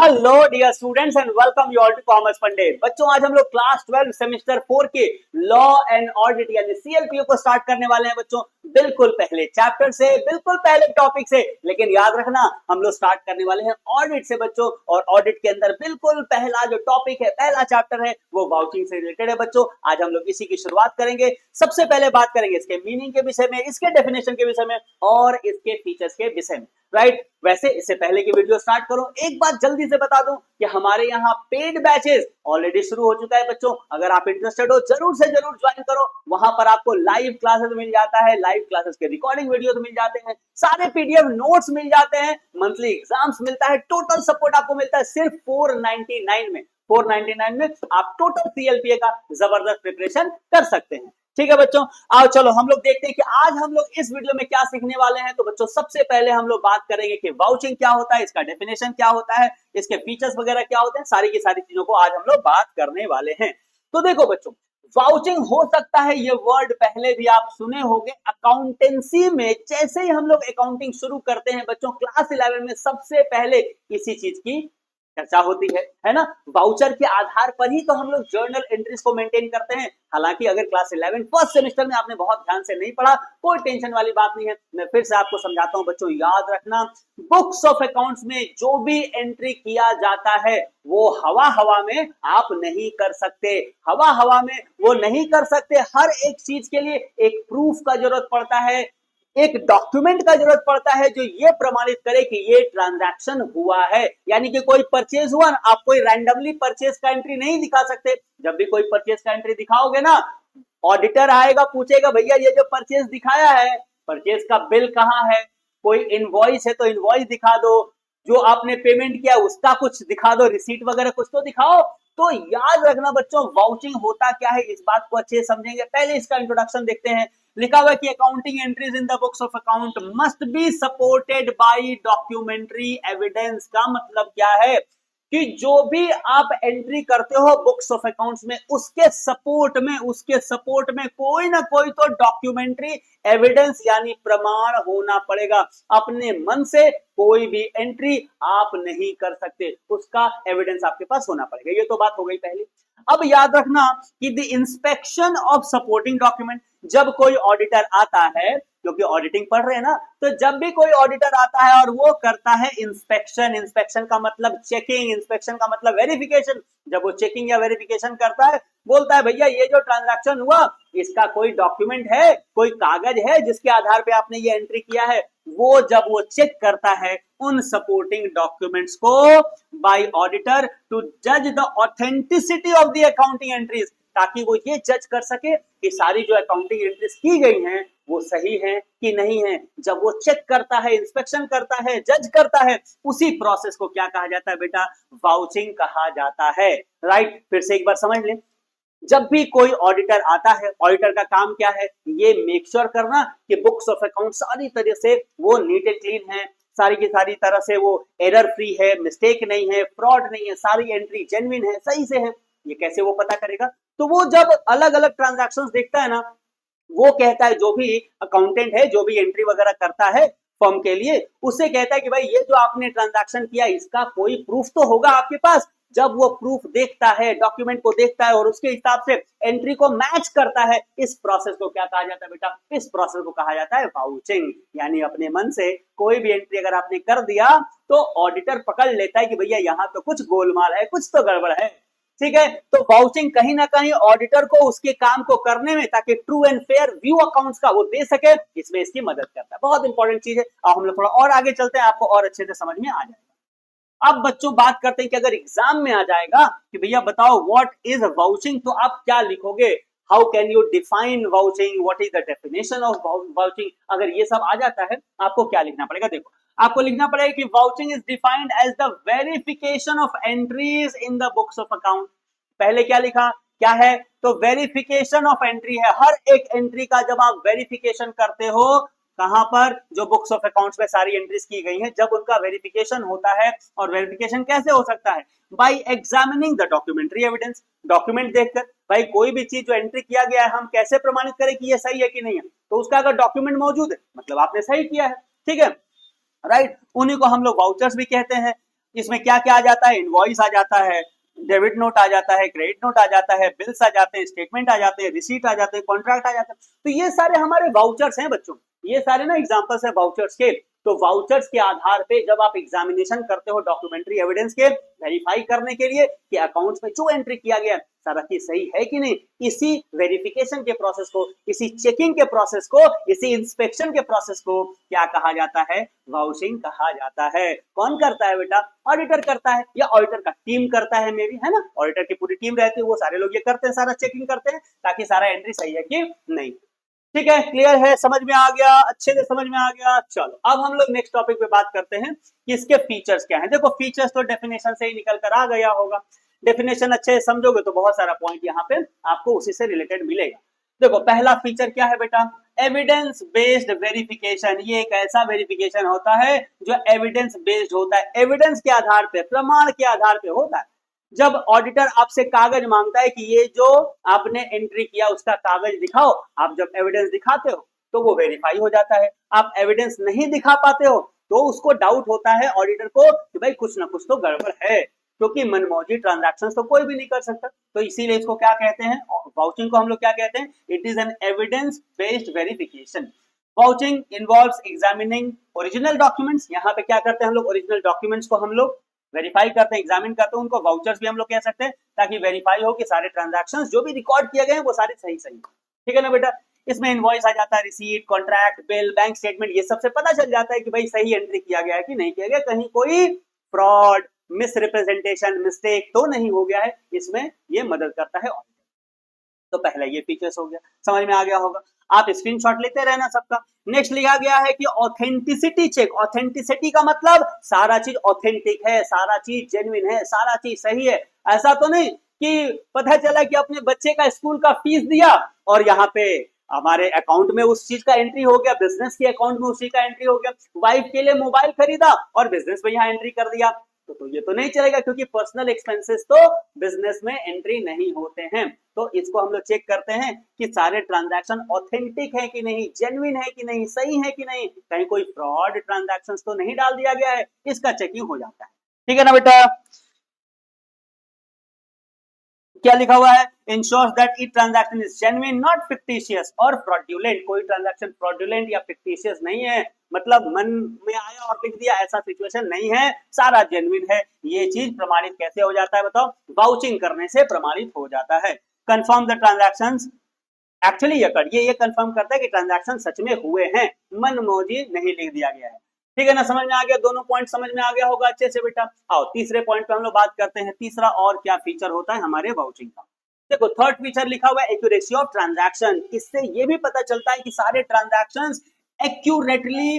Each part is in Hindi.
Hello dear students and welcome you all to commerce Pandit. बच्चों आज हम लोग क्लास 12 सेमेस्टर 4 के लॉ एंड ऑडिट यानी सीएलपीओ को स्टार्ट करने वाले हैं बच्चों। बिल्कुल पहले चैप्टर से, बिल्कुल पहले टॉपिक से, लेकिन याद रखना हम लोग स्टार्ट करने वाले हैं ऑडिट से बच्चों। और ऑडिट के अंदर बिल्कुल पहला जो टॉपिक है, पहला चैप्टर है वो वाउचिंग से रिलेटेड है बच्चों। आज हम लोग इसी की शुरुआत करेंगे। सबसे पहले बात करेंगे इसके मीनिंग के विषय में, इसके डेफिनेशन के विषय में और इसके फीचर्स के विषय में। राइट, वैसे इससे पहले की वीडियो स्टार्ट करूं, एक बात जल्दी से बता दूं कि हमारे यहाँ पेड बैचेस ऑलरेडी शुरू हो चुका है बच्चों। अगर आप इंटरेस्टेड हो जरूर से जरूर ज्वाइन करो। वहां पर आपको लाइव क्लासेस मिल जाता है, लाइव क्लासेस के रिकॉर्डिंग वीडियोस मिल जाते हैं, सारे पीडीएफ नोट्स मिल जाते हैं, मंथली एग्जाम्स मिलता है, टोटल सपोर्ट आपको मिलता है सिर्फ 499 में। 499 में आप टोटल सीएलपीए का जबरदस्त प्रिपरेशन कर सकते हैं। ठीक है बच्चों, आओ चलो हम लोग देखते हैं कि आज हम लोग इस वीडियो में क्या सीखने वाले हैं। तो बच्चों सबसे पहले हम लोग बात करेंगे कि वाउचिंग क्या होता है, इसका डेफिनेशन क्या होता है, इसके फीचर्स वगैरह क्या होते हैं, सारी की सारी चीजों को आज हम लोग बात करने वाले हैं। तो देखो बच्चों, वाउचिंग हो सकता है, ये वर्ड पहले भी आप सुने होंगे अकाउंटेंसी में। जैसे ही हम लोग अकाउंटिंग शुरू करते हैं बच्चों, क्लास 11 में सबसे पहले इसी चीज की चर्चा होती है ना। वाउचर के आधार पर ही तो हम लोग जर्नल एंट्रीज को मेंटेन करते हैं। हालांकि अगर क्लास 11 फर्स्ट सेमेस्टर में आपने बहुत ध्यान से नहीं पढ़ा, कोई टेंशन वाली बात नहीं है, मैं फिर से आपको समझाता हूं बच्चों। याद रखना, बुक्स ऑफ अकाउंट्स में जो भी एंट्री किया जाता है वो हवा हवा में आप नहीं कर सकते, हवा हवा में वो नहीं कर सकते। हर एक चीज के लिए एक प्रूफ का जरूरत पड़ता है, एक डॉक्यूमेंट का जरूरत पड़ता है जो ये प्रमाणित करे कि ये ट्रांजैक्शन हुआ है। यानी कि कोई परचेज हुआ ना, आप कोई रैंडमली परचेज का एंट्री नहीं दिखा सकते। जब भी कोई परचेज का एंट्री दिखाओगे ना, ऑडिटर आएगा, पूछेगा भैया ये जो परचेज दिखाया है, परचेज का बिल कहाँ है, कोई इनवॉइस है तो इनवॉइस दिखा दो, जो आपने पेमेंट किया उसका कुछ दिखा दो, रिसीट वगैरह कुछ तो दिखाओ। तो याद रखना बच्चों, वाउचिंग होता क्या है, इस बात को अच्छे से समझेंगे। पहले इसका इंट्रोडक्शन देखते हैं। लिखा हुआ है कि accounting entries in the books of account must be supported by documentary evidence. का मतलब क्या है कि जो भी आप एंट्री करते हो बुक्स ऑफ अकाउंट्स में, उसके सपोर्ट में कोई ना कोई तो डॉक्यूमेंट्री एविडेंस यानी प्रमाण होना पड़ेगा। अपने मन से कोई भी एंट्री आप नहीं कर सकते, उसका एविडेंस आपके पास होना पड़ेगा। ये तो बात हो गई पहली। अब याद रखना कि the inspection of supporting document, जब कोई ऑडिटर आता है, क्योंकि ऑडिटिंग पढ़ रहे हैं ना, तो जब भी कोई ऑडिटर आता है और वो करता है इंस्पेक्शन, इंस्पेक्शन का मतलब चेकिंग, इंस्पेक्शन का मतलब वेरिफिकेशन। जब वो चेकिंग या वेरिफिकेशन करता है, बोलता है भैया ये जो ट्रांजैक्शन हुआ इसका कोई डॉक्यूमेंट है, कोई कागज है जिसके आधार पे आपने ये एंट्री किया है। वो जब वो चेक करता है उन सपोर्टिंग डॉक्यूमेंट्स को बाय ऑडिटर टू जज the authenticity of the accounting entries, ताकि वो ये जज कर सके कि सारी जो अकाउंटिंग एंट्रीज की गई हैं वो सही है कि नहीं है। जब वो चेक करता है, इंस्पेक्शन करता है, जज करता है, उसी प्रोसेस को क्या कहा जाता है बेटा? वाउचिंग कहा जाता है। राइट, फिर से एक बार समझ लें। जब भी कोई ऑडिटर आता है, ऑडिटर का काम क्या है? ये मेक श्योर करना कि बुक्स ऑफ अकाउंट सारी तरह से वो नीट एंड क्लीन है, सारी की सारी तरह से वो एरर फ्री है, मिस्टेक नहीं है, फ्रॉड नहीं है, सारी एंट्री जेन्युइन है, सही से है। ये कैसे वो पता करेगा? तो वो जब अलग अलग ट्रांजैक्शंस देखता है ना, वो कहता है, जो भी अकाउंटेंट है, जो भी एंट्री वगैरह करता है फर्म के लिए, उसे कहता है कि भाई ये जो आपने ट्रांजैक्शन किया इसका कोई प्रूफ तो होगा आपके पास। जब वो प्रूफ देखता है, डॉक्यूमेंट को देखता है और उसके हिसाब से एंट्री को मैच करता है, इस प्रोसेस को क्या कहा जाता है बेटा? इस प्रोसेस को कहा जाता है वाउचिंग। यानी अपने मन से कोई भी एंट्री अगर आपने कर दिया तो ऑडिटर पकड़ लेता है कि भैया यहाँ तो कुछ गोलमाल है, कुछ तो गड़बड़ है। ठीक है, तो वाउचिंग कहीं ना कहीं ऑडिटर को उसके काम को करने में, ताकि true and fair view accounts का वो दे सके, इसमें इसकी मदद करता है। बहुत इंपॉर्टेंट चीज है। अब हम लोग थोड़ा और आगे चलते हैं, आपको और अच्छे से समझ में आ जाएगा। अब बच्चों बात करते हैं कि अगर एग्जाम में आ जाएगा कि भैया बताओ व्हाट इज वाउचिंग, तो आप क्या लिखोगे? How can you define vouching, what is the definition of vouching? अगर ये सब आ जाता है, आपको क्या लिखना पड़ेगा? देखो, आपको लिखना पड़ेगा कि vouching is defined as the verification of entries in the books of account. पहले क्या लिखा, क्या है? तो वेरिफिकेशन ऑफ एंट्री है। हर एक एंट्री का जब आप वेरिफिकेशन करते हो, कहां पर? जो बुक्स ऑफ अकाउंट्स में सारी एंट्रीज की गई हैं, जब उनका वेरिफिकेशन होता है। और वेरिफिकेशन कैसे हो सकता है? Bye examining the documentary evidence. Document देखकर, भाई कोई भी चीज जो एंट्री किया गया है, हम कैसे प्रमाणित करें कि ये सही है कि नहीं है? तो उसका अगर डॉक्यूमेंट मौजूद है, मतलब आपने सही किया है। ठीक है, राइट, उन्हीं को हम लोग वाउचर्स भी कहते हैं। इसमें क्या क्या आ जाता है, इनवॉइस आ जाता है, डेबिट नोट आ जाता है, क्रेडिट नोट आ जाता है, बिल्स आ जाते हैं, स्टेटमेंट आ जाते हैं, रिसीट आ जाते हैं, कॉन्ट्रैक्ट आ जाता है। तो ये सारे हमारे वाउचर्स हैं बच्चों, ये सारे ना एग्जांपल्स है वाउचर्स के। तो वाउचर्स के आधार पे जब आप एग्जामिनेशन करते हो डॉक्यूमेंट्री एविडेंस के वेरीफाई करने के लिए कि अकाउंट्स में जो एंट्री किया गया सारा चीज सही है कि नहीं, इसी वेरिफिकेशन के प्रोसेस को, इसी चेकिंग के प्रोसेस को, इसी इंस्पेक्शन के प्रोसेस को क्या कहा जाता है, वाउचिंग कहा जाता है। कौन करता है बेटा, ऑडिटर करता है, या ऑडिटर का टीम करता है, मे बी, है ना, ऑडिटर की पूरी टीम रहती है, वो सारे लोग ये करते हैं, सारा चेकिंग करते हैं ताकि सारा एंट्री सही है कि नहीं। ठीक है, क्लियर है, समझ में आ गया, अच्छे से समझ में आ गया। चलो अब हम लोग नेक्स्ट टॉपिक पे बात करते हैं कि इसके फीचर्स क्या हैं। देखो फीचर्स तो डेफिनेशन से ही निकल कर आ गया होगा, डेफिनेशन अच्छे से समझोगे तो बहुत सारा पॉइंट यहाँ पे आपको उसी से रिलेटेड मिलेगा। देखो पहला फीचर क्या है बेटा, एविडेंस बेस्ड वेरिफिकेशन। ये एक ऐसा वेरिफिकेशन होता है जो एविडेंस बेस्ड होता है, एविडेंस के आधार पे, प्रमाण के आधार पे होता है। जब ऑडिटर आपसे कागज मांगता है कि ये जो आपने एंट्री किया उसका कागज दिखाओ, आप जब एविडेंस दिखाते हो तो वो वेरीफाई हो जाता है। आप एविडेंस नहीं दिखा पाते हो तो उसको डाउट होता है ऑडिटर को कि भाई कुछ ना कुछ तो गड़बड़ है, क्योंकि मनमौजी ट्रांजैक्शंस तो कोई भी नहीं कर सकता। तो इसीलिए इसको क्या कहते हैं, वाउचिंग को हम लोग क्या कहते हैं, it is an evidence based verification. Vouching involves examining original documents. यहाँ पे क्या करते हैं हम लोग, ओरिजिनल डॉक्यूमेंट्स को हम लोग वेरीफाई करते हैं, एग्जामिन करते हैं, उनको वाउचर्स भी हम लोग कह सकते हैं, ताकि वेरीफाई हो कि सारे ट्रांजैक्शंस जो भी रिकॉर्ड किए गए हैं वो सारे सही सही। ठीक है ना बेटा, इसमें इनवॉइस आ जाता है, receipt, contract, bill, bank statement, ये सबसे पता चल जाता है कि भाई सही एंट्री किया गया है कि नहीं किया गया, कहीं कोई फ्रॉड, मिसरिप्रेजेंटेशन, मिस्टेक तो नहीं हो गया है, इसमें ये मदद करता है। तो पहला ये फीचर्स हो गया, समझ में आ गया होगा, आप स्क्रीनशॉट लेते रहना सबका। नेक्स्ट लिखा गया है कि ऑथेंटिसिटी चेक। ऑथेंटिसिटी का मतलब सारा चीज ऑथेंटिक है, सारा चीज जेन्युइन है, सारा चीज सही है। ऐसा तो नहीं कि पता चला कि अपने बच्चे का स्कूल का फीस दिया और यहाँ पे हमारे अकाउंट में उस चीज का एंट्री हो गया, बिजनेस के अकाउंट में उसी का एंट्री हो गया, वाइफ के लिए मोबाइल खरीदा और बिजनेस में यहाँ एंट्री कर दिया, तो ये तो नहीं चलेगा, क्योंकि पर्सनल एक्सपेंसेस तो बिजनेस में एंट्री नहीं होते हैं। तो इसको हम लोग चेक करते हैं कि सारे ट्रांजैक्शन ऑथेंटिक है कि नहीं, जेन्युइन है कि नहीं, सही है कि नहीं, कहीं कोई फ्रॉड ट्रांजैक्शंस तो नहीं डाल दिया गया है, इसका चेकिंग हो जाता है। ठीक है ना बेटा, क्या लिखा हुआ है, ensures that each transaction is genuine not fictitious और फ्रॉडुलेंट। कोई ट्रांजैक्शन फ्रॉडुलेंट या फिक्टिशियस नहीं है, मतलब मन में आया और लिख दिया, ऐसा सिचुएशन नहीं है, सारा जेन्युइन है। ये चीज प्रमाणित कैसे हो जाता है बताओ, वाउचिंग करने से प्रमाणित हो जाता है। Confirm the transactions actually occurred, ये कंफर्म करता है कि ट्रांजैक्शन सच में हुए हैं, मनमौजी नहीं लिख दिया गया है। ठीक है ना, समझ में आ गया, दोनों पॉइंट समझ में आ गया होगा अच्छे से बेटा। आओ तीसरे पॉइंट पे हम लोग बात करते हैं, तीसरा और क्या फीचर होता है हमारे वाउचिंग का। देखो थर्ड फीचर लिखा हुआ है एक्यूरेसी ऑफ ट्रांजैक्शन। इससे ये भी पता चलता है कि सारे ट्रांजैक्शंस एक्यूरेटली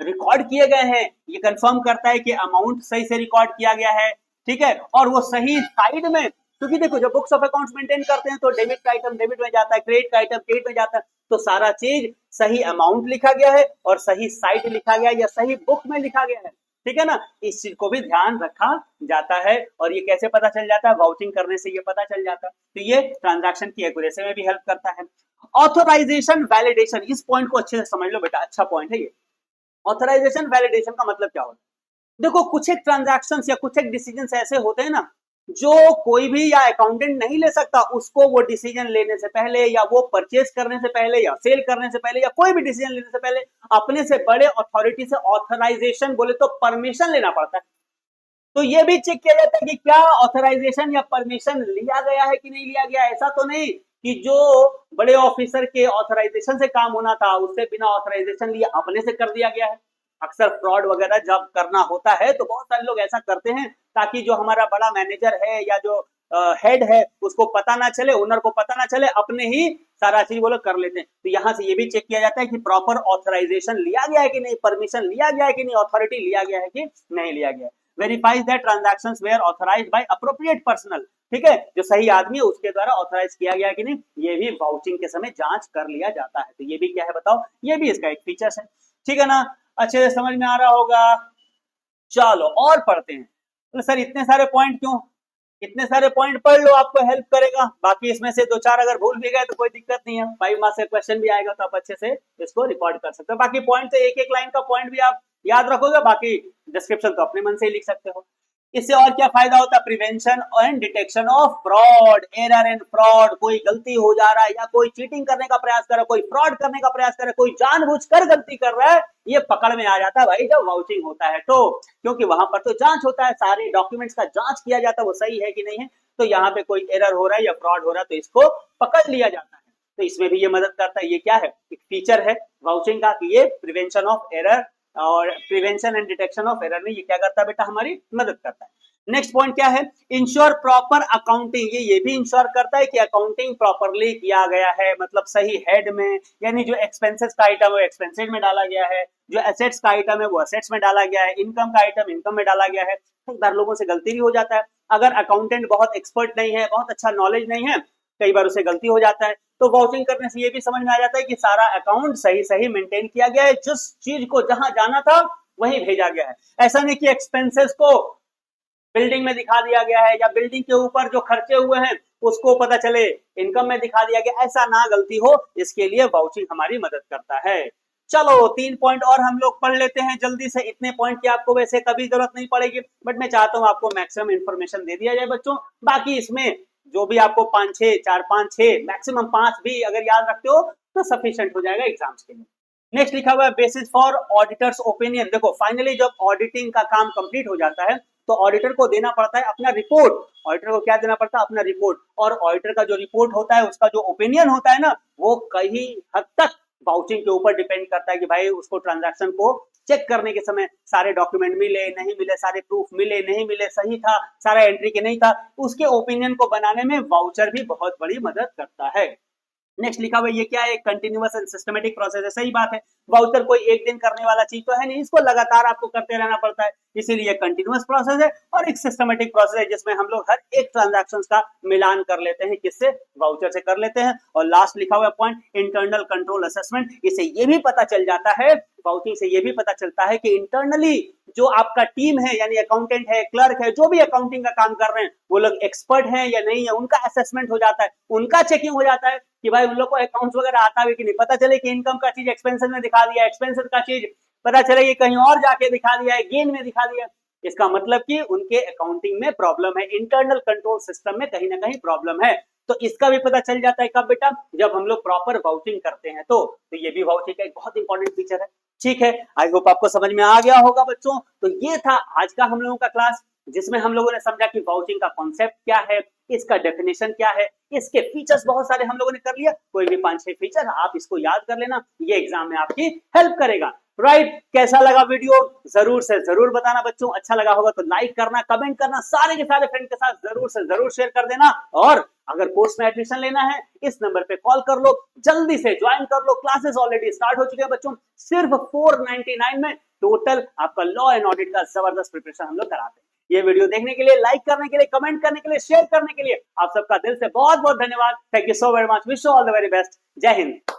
रिकॉर्ड किए गए हैं, ये कंफर्म करता है कि अमाउंट सही से रिकॉर्ड किया गया है। ठीक है, और वो सही साइड में, क्योंकि देखो जब बुक्स ऑफ अकाउंट्स मेंटेन करते हैं तो डेबिट का आइटम डेबिट में जाता है, क्रेडिट का आइटम क्रेडिट में जाता है, तो सारा चीज सही अमाउंट लिखा गया है और सही साइट लिखा गया है या सही बुक में लिखा गया है। ठीक है ना, इस चीज को भी ध्यान रखा जाता है। और ये कैसे पता चल जाता है, वाउचिंग करने से ये पता चल जाता है। तो ये ट्रांजैक्शन की एक्यूरेसी में भी हेल्प करता है। ऑथोराइजेशन वैलिडेशन, इस पॉइंट को अच्छे से समझ लो बेटा, अच्छा पॉइंट है ये। ऑथराइजेशन वैलिडेशन का मतलब क्या होता है, देखो कुछ एक ट्रांजैक्शंस या कुछ एक डिसीजंस ऐसे होते हैं ना जो कोई भी या अकाउंटेंट नहीं ले सकता, उसको वो डिसीजन लेने से पहले या वो परचेज करने से पहले या सेल करने से पहले या कोई भी डिसीजन लेने से पहले अपने से बड़े अथॉरिटी से ऑथराइजेशन बोले तो परमिशन लेना पड़ता है। तो ये भी चेक किया जाता है कि क्या ऑथराइजेशन या परमिशन लिया गया है कि नहीं लिया गया। ऐसा तो नहीं कि जो बड़े ऑफिसर के ऑथराइजेशन से काम होना था उससे बिना ऑथराइजेशन लिए अपने से कर दिया गया है। अक्सर फ्रॉड वगैरह जब करना होता है तो बहुत सारे लोग ऐसा करते हैं ताकि जो हमारा बड़ा मैनेजर है या जो हेड है उसको पता ना चले, ओनर को पता ना चले, अपने ही सारा चीज वो लोग कर लेते हैं। तो यहाँ से ये भी चेक किया जाता है कि प्रॉपर ऑथराइजेशन लिया गया है कि नहीं, परमिशन लिया गया है कि नहीं, अथॉरिटी लिया गया है कि नहीं लिया गया है। Verifies that transactions were authorized by appropriate personal. ठीक है, जो सही आदमी है उसके द्वारा ऑथराइज किया गया कि नहीं, ये भी वाउचिंग के समय जांच कर लिया जाता है। तो ये भी क्या है बताओ, ये भी इसका एक फीचर है। ठीक है ना, अच्छे से समझ में आ रहा होगा। चलो और पढ़ते हैं। तो सर इतने सारे पॉइंट क्यों, इतने सारे पॉइंट पढ़ लो, आपको हेल्प करेगा। बाकी इसमें से दो चार अगर भूल भी गए तो कोई दिक्कत नहीं है, 5 मार्क्स का क्वेश्चन भी आएगा तो आप अच्छे से इसको रिकॉर्ड कर सकते हो। बाकी पॉइंट से एक एक लाइन का पॉइंट भी आप याद रखोगे, बाकी डिस्क्रिप्शन तो अपने मन से ही लिख सकते हो। इससे और क्या फायदा होता है? Prevention and detection of fraud, error and fraud. कोई गलती हो जा रहा है या कोई चीटिंग करने का प्रयास कर रहा है, कोई फ्रॉड करने का प्रयास कर रहा है, कोई जानबूझकर गलती कर रहा है, ये पकड़ में आ जाता है भाई जब वाउचिंग होता है तो। क्योंकि वहां पर तो जांच होता है, सारे डॉक्यूमेंट्स का जांच किया जाता है वो सही है कि नहीं है। तो यहाँ पे कोई एरर हो रहा है या फ्रॉड हो रहा है तो इसको पकड़ लिया जाता है। तो इसमें भी ये मदद करता है। ये क्या है? एक फीचर है वाउचिंग का कि ये प्रिवेंशन ऑफ एरर और prevention and detection of error में ये क्या करता है बेटा? हमारी मदद करता है। नेक्स्ट पॉइंट क्या है? Ensure proper accounting. ये भी इंश्योर करता है कि अकाउंटिंग प्रॉपरली किया गया है, मतलब सही हेड में, यानी जो एक्सपेंसेस का आइटम है वो एक्सपेंसेस में डाला गया है, जो एसेट्स का आइटम है वो एसेट्स में डाला गया है, इनकम का आइटम इनकम में डाला गया है। कई बार लोगों से गलती भी हो जाता है। अगर अकाउंटेंट बहुत एक्सपर्ट नहीं है, बहुत अच्छा नॉलेज नहीं है, कई बार उसे गलती हो जाता है। तो वाउचिंग करने से ये भी समझ में आ जाता है कि सारा अकाउंट सही सही मेंटेन किया गया है, जिस चीज को जहां जाना था वहीं भेजा गया है। ऐसा नहीं कि एक्सपेंसेस को बिल्डिंग में दिखा दिया गया है या बिल्डिंग के ऊपर जो खर्चे हुए हैं उसको पता चले इनकम में दिखा दिया गया, ऐसा ना गलती हो, इसके लिए वाउचिंग हमारी मदद करता है। चलो 3 पॉइंट और हम लोग पढ़ लेते हैं जल्दी से। इतने पॉइंट की आपको वैसे कभी जरूरत नहीं पड़ेगी, बट मैं चाहता हूं आपको मैक्सिमम इंफॉर्मेशन दे दिया जाए बच्चों। बाकी इसमें जो भी आपको 5-6, 4-5-6 मैक्सिमम 5 भी अगर याद रखते हो तो सफिशिएंट हो जाएगा एग्जाम्स के लिए। नेक्स्ट लिखा हुआ है बेसिस फॉर ऑडिटर्स ओपिनियन। देखो फाइनली जब ऑडिटिंग का काम कंप्लीट हो जाता है तो ऑडिटर को देना पड़ता है अपना रिपोर्ट। ऑडिटर को क्या देना पड़ता है? अपना रिपोर्ट। और ऑडिटर का जो रिपोर्ट होता है उसका जो ओपिनियन होता है ना, वो कई हद तक वाउचिंग के ऊपर डिपेंड करता है कि भाई उसको ट्रांजैक्शन को चेक करने के समय सारे डॉक्यूमेंट मिले नहीं मिले, सारे प्रूफ मिले नहीं मिले, सही था सारा एंट्री के नहीं था, उसके ओपिनियन को बनाने में वाउचर भी बहुत बड़ी मदद करता है। नेक्स्ट लिखा हुआ ये क्या है? कंटिन्यूअस एंड सिस्टमेटिक प्रोसेस है। सही बात है, वाउचर कोई एक दिन करने वाला चीज तो है नहीं, इसको लगातार आपको करते रहना पड़ता है, इसीलिए कंटिन्यूअस प्रोसेस है। और एक सिस्टमेटिक प्रोसेस है जिसमें हम लोग हर एक ट्रांजैक्शंस का मिलान कर लेते हैं, किससे? वाउचर से कर लेते हैं। और लास्ट लिखा हुआ पॉइंट इंटरनल कंट्रोल असेसमेंट। इससे ये भी पता चल जाता है, वाउचिंग से ये भी पता चलता है कि इंटरनली जो आपका टीम है, यानी अकाउंटेंट है, क्लर्क है, जो भी अकाउंटिंग का काम कर रहे हैं, वो लोग एक्सपर्ट हैं या नहीं है, उनका असेसमेंट हो जाता है, उनका चेकिंग हो जाता है कि भाई उन लोग को अकाउंट्स वगैरह आता है कि नहीं। पता चले कि इनकम का चीज एक्सपेंसेस में दिखा दिया, एक्सपेंसेस का चीज पता चले कि कहीं और जाके दिखा दिया है, गेन में दिखा दिया, इसका मतलब कि उनके अकाउंटिंग में प्रॉब्लम है, इंटरनल कंट्रोल सिस्टम में कहीं ना कहीं प्रॉब्लम है। तो इसका भी पता चल जाता है कब बेटा? जब हम लोग प्रॉपर वाउचिंग करते हैं तो ये भी वाउचिंग का एक बहुत इंपॉर्टेंट फीचर है। ठीक है, आई होप आपको समझ में आ गया होगा बच्चों। तो ये था आज का हम लोगों का क्लास, जिसमें हम लोगों ने समझा कि वाउचिंग का कॉन्सेप्ट क्या है, इसका डेफिनेशन क्या है, इसके फीचर्स बहुत सारे हम लोगों ने कर लिया। कोई भी 5-6 फीचर आप इसको याद कर लेना, ये एग्जाम में आपकी हेल्प करेगा। राइट, कैसा लगा वीडियो जरूर से जरूर बताना बच्चों। अच्छा लगा होगा तो लाइक करना, कमेंट करना, सारे के सारे फ्रेंड के साथ जरूर से जरूर शेयर कर देना। और अगर कोर्स में एडमिशन लेना है इस नंबर पे कॉल कर लो, जल्दी से ज्वाइन कर लो। क्लासेस ऑलरेडी स्टार्ट हो चुके हैं बच्चों, सिर्फ 499 में टोटल आपका लॉ एंड ऑडिट का जबरदस्त प्रिपरेशन हम लोग कराते हैं। ये वीडियो देखने के लिए, लाइक करने के लिए, कमेंट करने के लिए, शेयर करने के लिए आप सबका दिल से बहुत बहुत धन्यवाद। Thank you so very much. Wish you all the very best. जय हिंद।